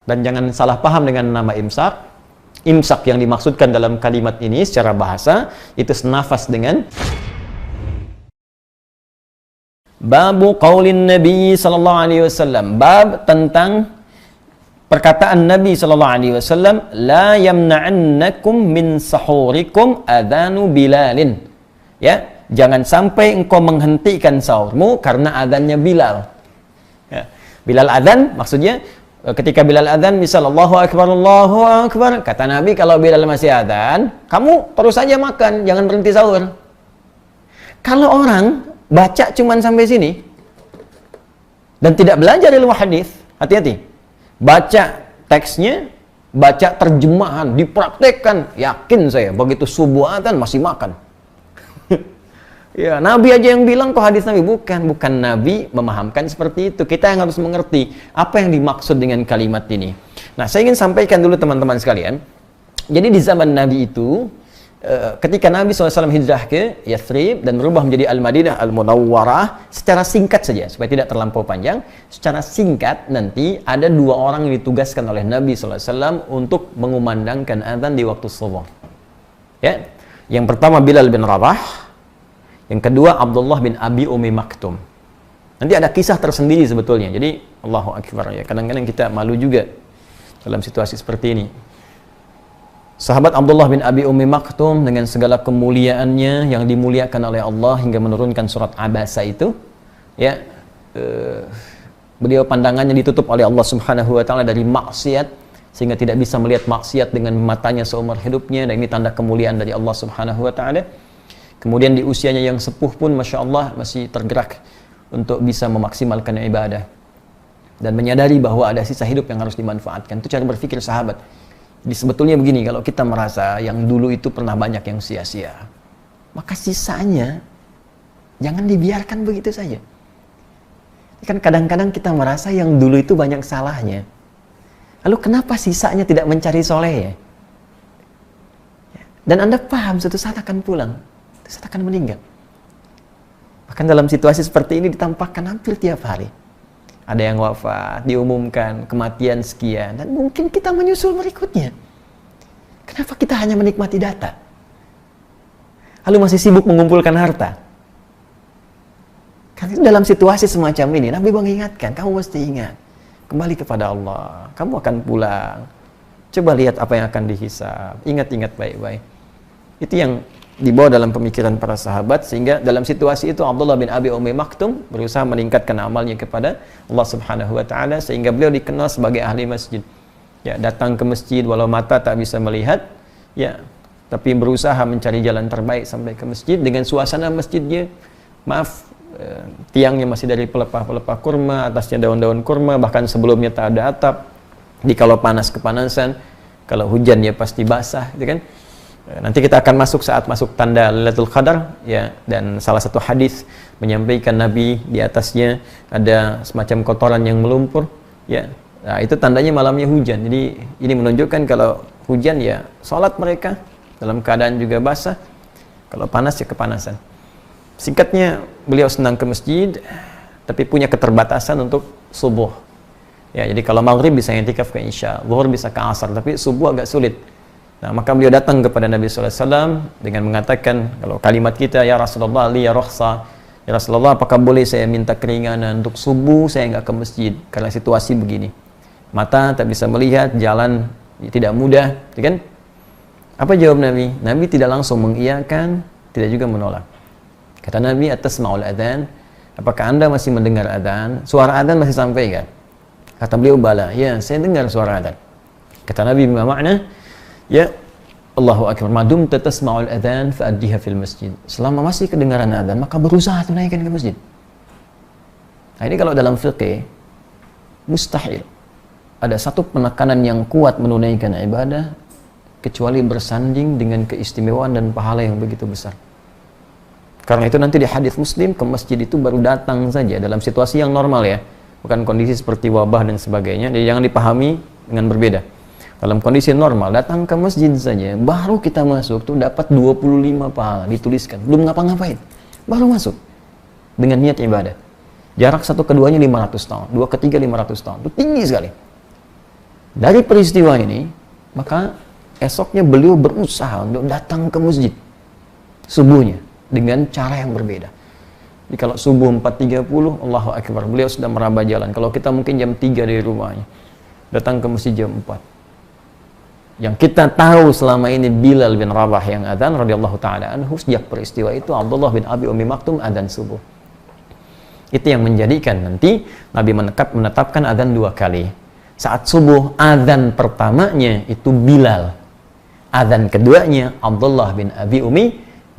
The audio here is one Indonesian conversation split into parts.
Dan jangan salah paham dengan nama imsak. Imsak yang dimaksudkan dalam kalimat ini secara bahasa itu senafas dengan babu qaulin Nabi sallallahu alaihi wasallam, bab tentang perkataan Nabi sallallahu alaihi wasallam, la yamna'annakum min sahurikum adhanu Bilalin. Ya, jangan sampai engkau menghentikan sahurmu karena adhannya Bilal. Ya. Bilal adhan maksudnya ketika Bilal adzan, misal Allahu Akbar, kata Nabi kalau Bilal masih adzan, kamu terus saja makan, jangan berhenti sahur. Kalau orang baca cuman sampai sini dan tidak belajar ilmu hadis, hati-hati. Baca teksnya, baca terjemahan, dipraktekkan, yakin saya begitu subuh adzan masih makan. Ya, Nabi aja yang bilang kok hadis Nabi. Bukan Nabi memahamkan seperti itu. Kita yang harus mengerti apa yang dimaksud dengan kalimat ini. Nah, saya ingin sampaikan dulu teman-teman sekalian. Jadi di zaman Nabi itu, ketika Nabi SAW hijrah ke Yathrib dan berubah menjadi Al-Madinah Al-Munawwarah, secara singkat saja, supaya tidak terlampau panjang, secara singkat nanti ada dua orang yang ditugaskan oleh Nabi SAW untuk mengumandangkan adzan di waktu subuh. Ya, yang pertama Bilal bin Rabah, yang kedua Abdullah bin Abi Ummi Maktum. Nanti ada kisah tersendiri sebetulnya. Jadi Allahu Akbar ya. Kadang-kadang kita malu juga dalam situasi seperti ini. Sahabat Abdullah bin Abi Ummi Maktum dengan segala kemuliaannya yang dimuliakan oleh Allah hingga menurunkan surat Abasa itu, ya, beliau pandangannya ditutup oleh Allah Subhanahu wa taala dari maksiat sehingga tidak bisa melihat maksiat dengan matanya seumur hidupnya, dan ini tanda kemuliaan dari Allah Subhanahu wa taala. Kemudian di usianya yang sepuh pun Masya Allah masih tergerak untuk bisa memaksimalkan ibadah dan menyadari bahwa ada sisa hidup yang harus dimanfaatkan. Itu cara berpikir sahabat. Jadi sebetulnya begini, kalau kita merasa yang dulu itu pernah banyak yang sia-sia, maka sisanya jangan dibiarkan begitu saja. Kan kadang-kadang kita merasa yang dulu itu banyak salahnya, lalu kenapa sisanya tidak mencari soleh ya? Dan Anda paham suatu saat akan pulang, saat akan meninggal. Bahkan dalam situasi seperti ini ditampakkan hampir tiap hari. Ada yang wafat, diumumkan kematian sekian, dan mungkin kita menyusul berikutnya. Kenapa kita hanya menikmati data? Lalu masih sibuk mengumpulkan harta. Karena dalam situasi semacam ini, Nabi mengingatkan, kamu mesti ingat, kembali kepada Allah, kamu akan pulang. Coba lihat apa yang akan dihisab. Ingat-ingat baik-baik. Itu yang dibawa dalam pemikiran para sahabat, sehingga dalam situasi itu Abdullah bin Abi Ummi Maktum berusaha meningkatkan amalnya kepada Allah Subhanahu wa taala sehingga beliau dikenal sebagai ahli masjid. Ya, datang ke masjid walau mata tak bisa melihat, ya, tapi berusaha mencari jalan terbaik sampai ke masjid dengan suasana masjidnya, tiangnya masih dari pelepah-pelepah kurma, atasnya daun-daun kurma, bahkan sebelumnya tak ada atap. Di kalau panas kepanasan, kalau hujan ya pasti basah, gitu kan? Nanti kita akan masuk saat masuk tanda Lailatul Qadar, ya, dan salah satu hadis menyampaikan Nabi di atasnya ada semacam kotoran yang melumpur, ya. Nah, itu tandanya malamnya hujan. Jadi ini menunjukkan kalau hujan ya salat mereka dalam keadaan juga basah, kalau panas ya kepanasan. Singkatnya, beliau senang ke masjid tapi punya keterbatasan untuk subuh. Ya, jadi kalau maghrib bisa i'tikaf ke isya, zuhur bisa ke asar, tapi subuh agak sulit. Nah, maka beliau datang kepada Nabi SAW dengan mengatakan, kalau kalimat kita, ya Rasulullah, li ya rukhsah, ya Rasulullah, apakah boleh saya minta keringanan untuk subuh saya nggak ke masjid karena situasi begini, mata tak bisa melihat, jalan tidak mudah, kan? Apa jawab Nabi? Nabi tidak langsung mengiyakan, tidak juga menolak. Kata Nabi, atasma'ul adzan, apakah anda masih mendengar adzan? Suara adzan masih sampai kan? Kata beliau, bala, ya saya dengar suara adzan. Kata Nabi, bima makna? Ya, Allahu Akbar, madum tasma'ul adzan fa'addiha fil masjid. Selama masih kedengaran adzan, maka berusaha tunaikan ke masjid. Nah, ini kalau dalam fiqh mustahil ada satu penekanan yang kuat menunaikan ibadah kecuali bersanding dengan keistimewaan dan pahala yang begitu besar. Karena itu nanti di hadis Muslim, ke masjid itu baru datang saja dalam situasi yang normal ya, bukan kondisi seperti wabah dan sebagainya. Jadi jangan dipahami dengan berbeda. Dalam kondisi normal, datang ke masjid saja, baru kita masuk tuh dapat 25 pahala dituliskan, belum ngapa-ngapain, baru masuk dengan niat ibadah. Jarak satu keduanya 500 tahun, dua ketiga 500 tahun, itu tinggi sekali. Dari peristiwa ini, maka esoknya beliau berusaha untuk datang ke masjid subuhnya dengan cara yang berbeda. Jadi kalau subuh 4.30, Allahu Akbar, beliau sudah meraba jalan. Kalau kita mungkin jam 3 dari rumahnya, datang ke masjid jam 4. Yang kita tahu selama ini Bilal bin Rabah yang adzan radhiyallahu taala anhu, sejak peristiwa itu Abdullah bin Abi Ummi Maktum adzan subuh. Itu yang menjadikan nanti Nabi menetapkan adzan 2 kali. Saat subuh adzan pertamanya itu Bilal. Adzan keduanya Abdullah bin Abi Ummi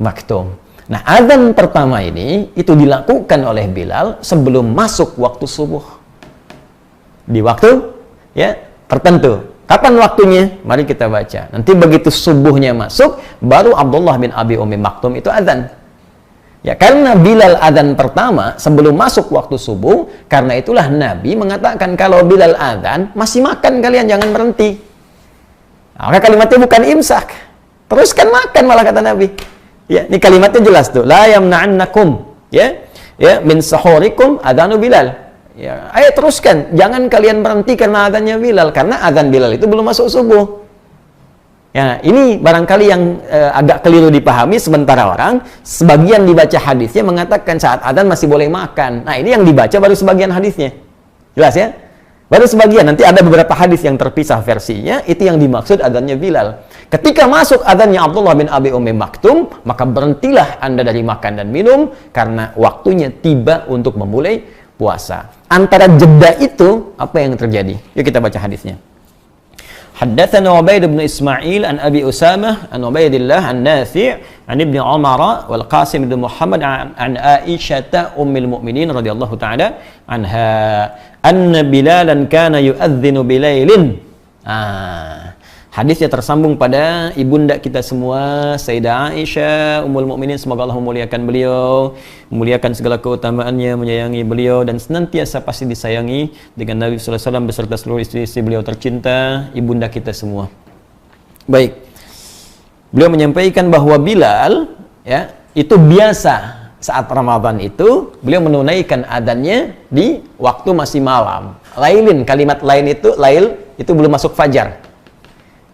Maktum. Nah, adzan pertama ini itu dilakukan oleh Bilal sebelum masuk waktu subuh. Di waktu ya tertentu. Kapan waktunya? Mari kita baca. Nanti begitu subuhnya masuk, baru Abdullah bin Abi Ummi Maktum itu adzan. Ya, karena Bilal adzan pertama sebelum masuk waktu subuh, karena itulah Nabi mengatakan kalau Bilal adzan, masih makan kalian, jangan berhenti. Nah, maka kalimatnya bukan imsak. Teruskan makan malah kata Nabi. Ya, ini kalimatnya jelas tuh. La yamna'annakum ya min sahurikum adzanu Bilal. Ya, ayo teruskan, jangan kalian berhenti karena adzannya Bilal, karena adzan Bilal itu belum masuk subuh. Ya, ini barangkali yang agak keliru dipahami sementara orang, sebagian dibaca hadisnya mengatakan saat adzan masih boleh makan. Nah, ini yang dibaca baru sebagian hadisnya. Jelas ya? Baru sebagian, nanti ada beberapa hadis yang terpisah versinya, itu yang dimaksud adzannya Bilal. Ketika masuk adzannya Abdullah bin Abi Ummi Maktum, maka berhentilah Anda dari makan dan minum, karena waktunya tiba untuk memulai puasa. Antara jeda itu apa yang terjadi? Yuk kita baca hadisnya. Haddatsana Ubaid bin Ismail an Abi Usamah an Ubaidillah an Nafi' an Ibnu Umar wal Qasim bin Muhammad an Aisyah ummul mukminin radhiyallahu taala anha anna Bilalan kana yu'adzinu bilailin. Hadisnya tersambung pada ibunda kita semua, Sayyidah Aisyah ummul mukminin, semoga Allah memuliakan beliau, memuliakan segala keutamaannya, menyayangi beliau dan senantiasa pasti disayangi dengan Nabi sallallahu alaihi wasallam beserta seluruh istri-istri beliau tercinta, ibunda kita semua. Baik. Beliau menyampaikan bahwa Bilal ya, itu biasa saat Ramadan itu beliau menunaikan adzannya di waktu masih malam. Lailin, kalimat lain itu lail itu belum masuk fajar.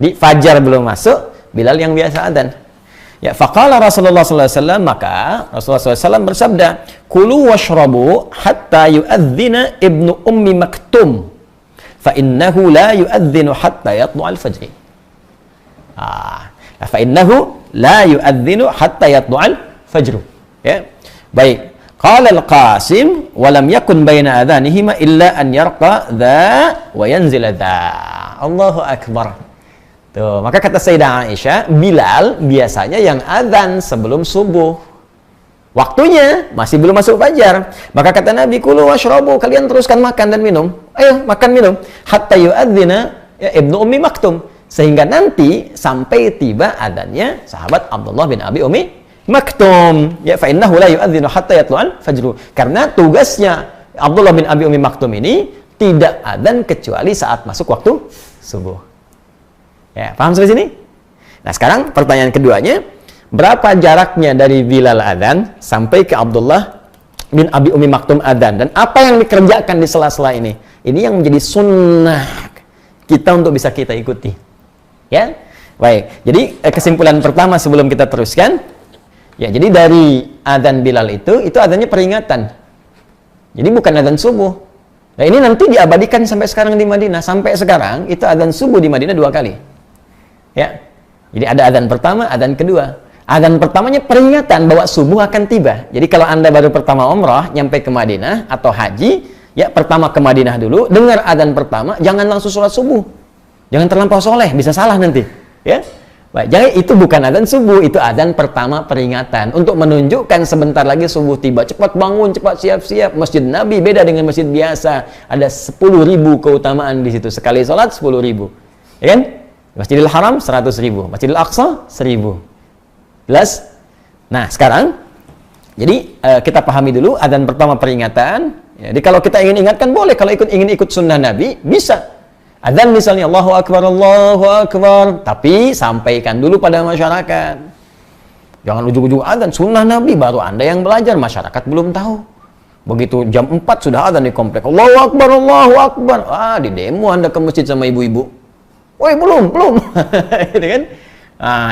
Di fajar belum masuk, Bilal yang biasa adzan. Ya, faqala Rasulullah sallallahu alaihi wasallam, maka Rasulullah sallallahu alaihi wasallam bersabda, "Kulu washrabu hatta yu'adzina Ibnu Ummi Maktum, fa innahu la yu'adzinu hatta yatlu'al fajr." Fa innahu la yu'adzinu hatta yatlu'al fajr. Ya. Baik. Qala al-Qasim wa lam yakun baina adhanihima illa an yarqa dha wa yanzila dha. Allahu akbar. Tuh, maka kata Sayyidah Aisyah, Bilal biasanya yang adzan sebelum subuh. Waktunya masih belum masuk fajar. Maka kata Nabi, kulu washrabu, kalian teruskan makan dan minum. Ayo makan minum. Hatta yu'adzina ya Ibnu Ummi Maktum. Sehingga nanti sampai tiba adzannya sahabat Abdullah bin Abi Ummi Maktum. Ya, fa innahu la yu'adzinu hatta yatlu'al fajru. Karena tugasnya Abdullah bin Abi Ummi Maktum ini tidak adzan kecuali saat masuk waktu subuh. Ya, paham sampai sini? Nah, sekarang pertanyaan keduanya, berapa jaraknya dari Bilal adzan sampai ke Abdullah bin Abi Ummi Maktum adzan, dan apa yang dikerjakan di sela-sela ini? Ini yang menjadi sunnah kita untuk bisa kita ikuti. Ya, baik. Jadi kesimpulan pertama sebelum kita teruskan, ya, jadi dari adzan Bilal itu adzannya peringatan. Jadi bukan adzan subuh. Nah, ini nanti diabadikan sampai sekarang di Madinah. Sampai sekarang itu adzan subuh di Madinah 2 kali. Ya, jadi ada adzan pertama, adzan kedua. Adzan pertamanya peringatan bahwa subuh akan tiba. Jadi kalau Anda baru pertama umrah, nyampe ke Madinah atau haji, ya pertama ke Madinah dulu, dengar adzan pertama, jangan langsung sholat subuh. Jangan terlampau soleh, bisa salah nanti. Ya, baik. Jadi itu bukan adzan subuh, itu adzan pertama peringatan untuk menunjukkan sebentar lagi subuh tiba. Cepat bangun, cepat siap-siap. Masjid Nabi beda dengan masjid biasa. Ada 10.000 keutamaan di situ. Sekali sholat 10.000, ya kan? Masjidil Haram 100.000, Masjidil Aqsa 1.000. Jelas? Nah, sekarang jadi kita pahami dulu adzan pertama peringatan. Jadi kalau kita ingin ingatkan boleh, kalau ingin ikut sunnah Nabi bisa. Adzan misalnya Allahu Akbar, tapi sampaikan dulu pada masyarakat. Jangan ujug-ujug adzan sunnah Nabi baru Anda yang belajar, masyarakat belum tahu. Begitu jam 4 sudah adzan di komplek. Allahu Akbar, Allahu Akbar. Di demo Anda ke masjid sama ibu-ibu. Woi, belum. Gitu kan?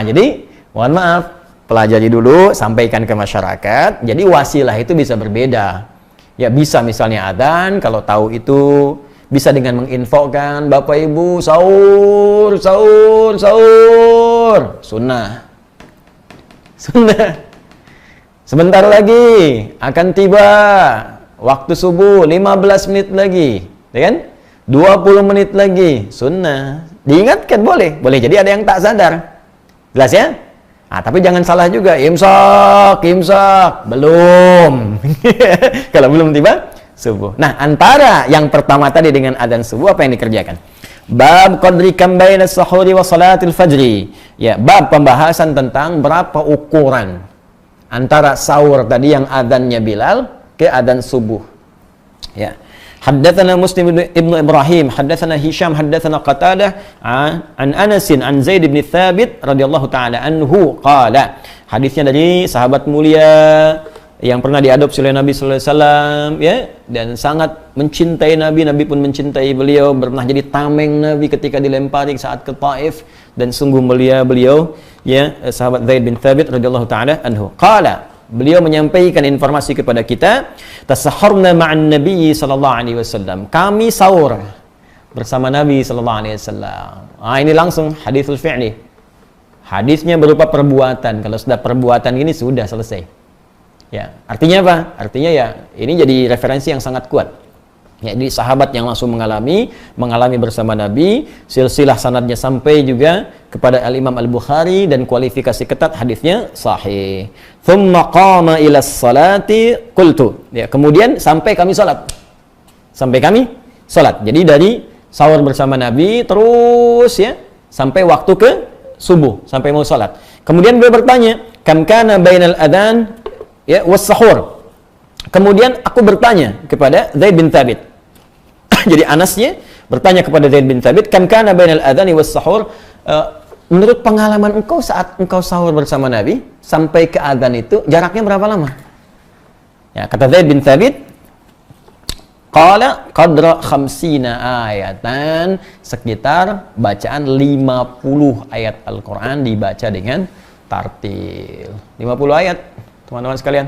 Jadi mohon maaf, pelajari dulu, sampaikan ke masyarakat. Jadi wasilah itu bisa berbeda. Ya bisa misalnya adzan, kalau tahu itu bisa dengan menginfokan Bapak Ibu sahur. Sunnah. Sebentar lagi akan tiba waktu subuh 15 menit lagi, ya kan? 20 menit lagi, sunnah. Diingatkan boleh jadi ada yang tak sadar. Jelas ya? Tapi jangan salah juga, imsak, belum. Kalau belum tiba subuh. Nah, antara yang pertama tadi dengan adzan subuh apa yang dikerjakan? Bab qadri kam baina as-sahuri wa salatil fajri. Ya, bab pembahasan tentang berapa ukuran antara sahur tadi yang adzannya Bilal ke adzan subuh. Ya. Haddatsana Muslim ibnu Ibrahim, haddatsana Hisham, haddatsana Qatadah an Anas an Zaid bin Thabit radhiyallahu taala anhu qala. Hadisnya dari sahabat mulia yang pernah diadopsi oleh Nabi sallallahu alaihi wasallam, ya, dan sangat mencintai Nabi pun mencintai beliau, pernah jadi tameng Nabi ketika dilempari saat ke Taif, dan sungguh mulia beliau, ya, sahabat Zaid bin Thabit radhiyallahu taala anhu. Qala, beliau menyampaikan informasi kepada kita, tasahharna ma'an Nabi sallallahu alaihi wasallam. Kami sahur bersama Nabi sallallahu alaihi wasallam. Ini langsung haditsul fi'li. Hadisnya berupa perbuatan. Kalau sudah perbuatan ini sudah selesai. Ya, artinya apa? Artinya ya ini jadi referensi yang sangat kuat. Ya, jadi sahabat yang langsung mengalami bersama Nabi, silsilah sanadnya sampai juga kepada Al-Imam Al-Bukhari dan kualifikasi ketat hadisnya sahih. Tsumma qama ila salati qultu. Ya, kemudian sampai kami salat. Jadi dari sahur bersama Nabi terus ya sampai waktu ke subuh, sampai mau salat. Kemudian beliau bertanya, "Kam kana bainal adzan ya was sahur?" Kemudian aku bertanya kepada Zaid bin Thabit. Jadi Anasnya bertanya kepada Zaid bin Thabit, "Kam kana bainal adzani was sahur?" Menurut pengalaman engkau saat engkau sahur bersama Nabi sampai ke adzan itu jaraknya berapa lama? Ya, kata Zaid bin Thabit, qala qadra 50 ayatan, sekitar bacaan 50 ayat Al-Qur'an dibaca dengan tartil. 50 ayat, teman-teman sekalian.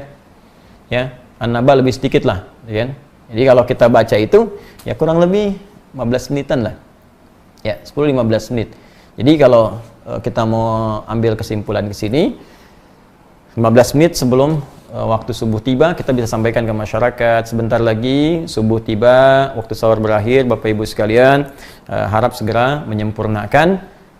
Ya, An-Naba lebih sedikit lah, ya kan? Jadi kalau kita baca itu ya kurang lebih 15 menitan lah. Ya, 10-15 menit. Jadi kalau kita mau ambil kesimpulan ke sini, 15 menit sebelum waktu subuh tiba, kita bisa sampaikan ke masyarakat, sebentar lagi subuh tiba, waktu sahur berakhir, Bapak Ibu sekalian, harap segera menyempurnakan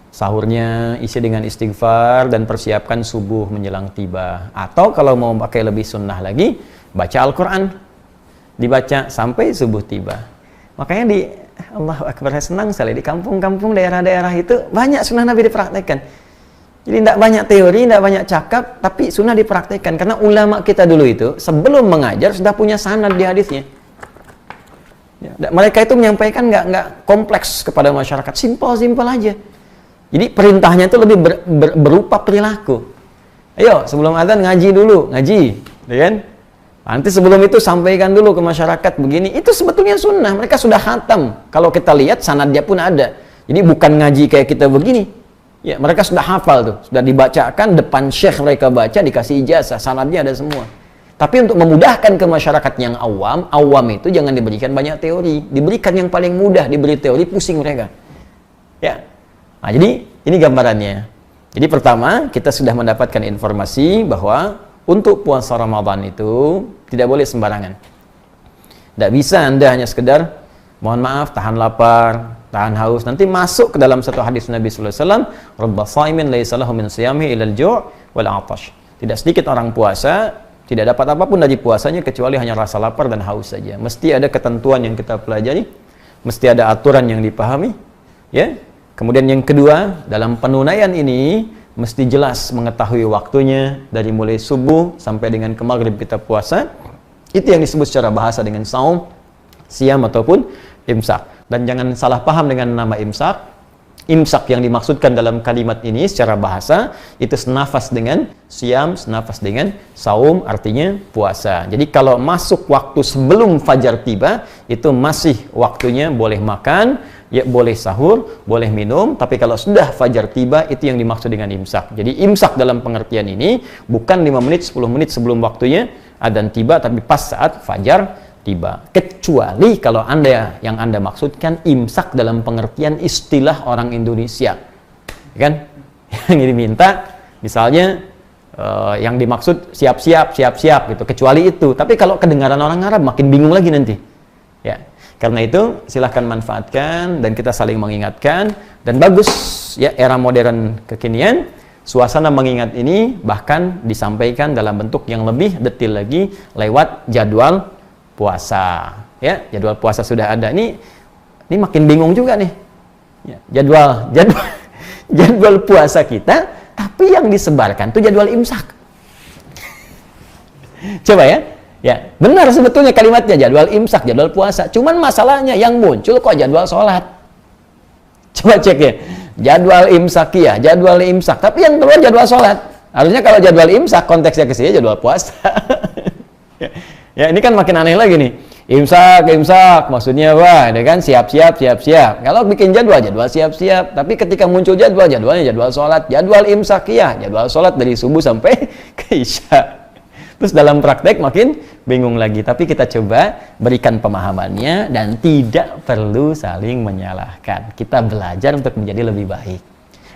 sahurnya, isi dengan istighfar dan persiapkan subuh menjelang tiba. Atau kalau mau pakai lebih sunnah lagi, baca Al-Quran, dibaca sampai subuh tiba. Makanya di Allahu Akbar, senang sekali di kampung-kampung daerah-daerah itu banyak sunnah Nabi dipraktekkan. Jadi tidak banyak teori, tidak banyak cakap, tapi sunnah dipraktekkan. Karena ulama kita dulu itu sebelum mengajar sudah punya sanad di hadisnya. Ya, mereka itu menyampaikan nggak kompleks kepada masyarakat, simpel aja. Jadi perintahnya itu lebih berupa perilaku. Ayo sebelum adzan ngaji dulu, ya kan? Nanti sebelum itu sampaikan dulu ke masyarakat begini. Itu sebetulnya sunnah. Mereka sudah khatam. Kalau kita lihat sanadnya pun ada. Jadi bukan ngaji kayak kita begini. Ya, mereka sudah hafal tuh. Sudah dibacakan depan syekh, mereka baca, dikasih ijazah. Sanadnya ada semua. Tapi untuk memudahkan ke masyarakat yang awam itu jangan diberikan banyak teori. Diberikan yang paling mudah. Diberi teori pusing mereka. Ya. Nah, jadi ini gambarannya. Jadi pertama, kita sudah mendapatkan informasi bahwa untuk puasa Ramadan itu tidak boleh sembarangan. Tidak bisa Anda hanya sekedar, mohon maaf, tahan lapar, tahan haus. Nanti masuk ke dalam satu hadis Nabi sallallahu alaihi wasallam, "Rubba shaimin laisa lahu min siyamihi ilal ju' wal 'atash." Tidak sedikit orang puasa tidak dapat apapun dari puasanya kecuali hanya rasa lapar dan haus saja. Mesti ada ketentuan yang kita pelajari, mesti ada aturan yang dipahami, ya. Kemudian yang kedua, dalam penunaian ini mesti jelas mengetahui waktunya dari mulai subuh sampai dengan ke maghrib kita puasa. Itu yang disebut secara bahasa dengan saum, siam ataupun imsak. Dan jangan salah paham dengan nama imsak. Imsak yang dimaksudkan dalam kalimat ini secara bahasa itu senafas dengan siam, senafas dengan saum, artinya puasa. Jadi kalau masuk waktu sebelum fajar tiba, itu masih waktunya boleh makan, ya boleh sahur, boleh minum, tapi kalau sudah fajar tiba, itu yang dimaksud dengan imsak. Jadi imsak dalam pengertian ini bukan 5 menit, 10 menit sebelum waktunya adzan tiba, tapi pas saat fajar tiba. Kecuali kalau yang Anda maksudkan imsak dalam pengertian istilah orang Indonesia, kan? Yang diminta misalnya yang dimaksud siap-siap gitu. Kecuali itu. Tapi kalau kedengaran orang Arab makin bingung lagi nanti. Ya. Karena itu silahkan manfaatkan dan kita saling mengingatkan, dan bagus ya, era modern kekinian suasana mengingat ini bahkan disampaikan dalam bentuk yang lebih detail lagi lewat jadwal puasa, ya, jadwal puasa sudah ada. Ini makin bingung juga nih, ya, jadwal puasa kita, tapi yang disebarkan tuh jadwal imsak. Coba ya, benar sebetulnya kalimatnya jadwal imsak, jadwal puasa. Cuman masalahnya yang muncul kok jadwal sholat. Coba cek ya, jadwal imsakiyah, jadwal imsak, tapi yang keluar jadwal sholat. Harusnya kalau jadwal imsak konteksnya ke sini jadwal puasa. Ya, ini kan makin aneh lagi nih. Imsak maksudnya wah, kan siap-siap. Kalau bikin jadwal siap-siap, tapi ketika muncul jadwalnya jadwal sholat, jadwal imsakiyah, jadwal sholat dari subuh sampai ke isya. Terus dalam praktek makin bingung lagi. Tapi kita coba berikan pemahamannya dan tidak perlu saling menyalahkan. Kita belajar untuk menjadi lebih baik.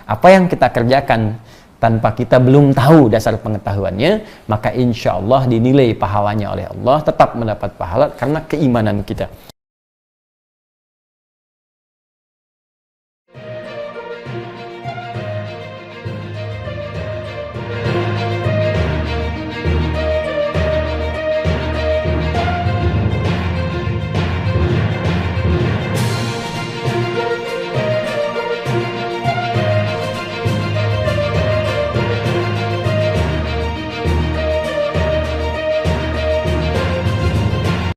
Apa yang kita kerjakan tanpa kita belum tahu dasar pengetahuannya, maka insya Allah dinilai pahalanya oleh Allah, tetap mendapat pahala karena keimanan kita.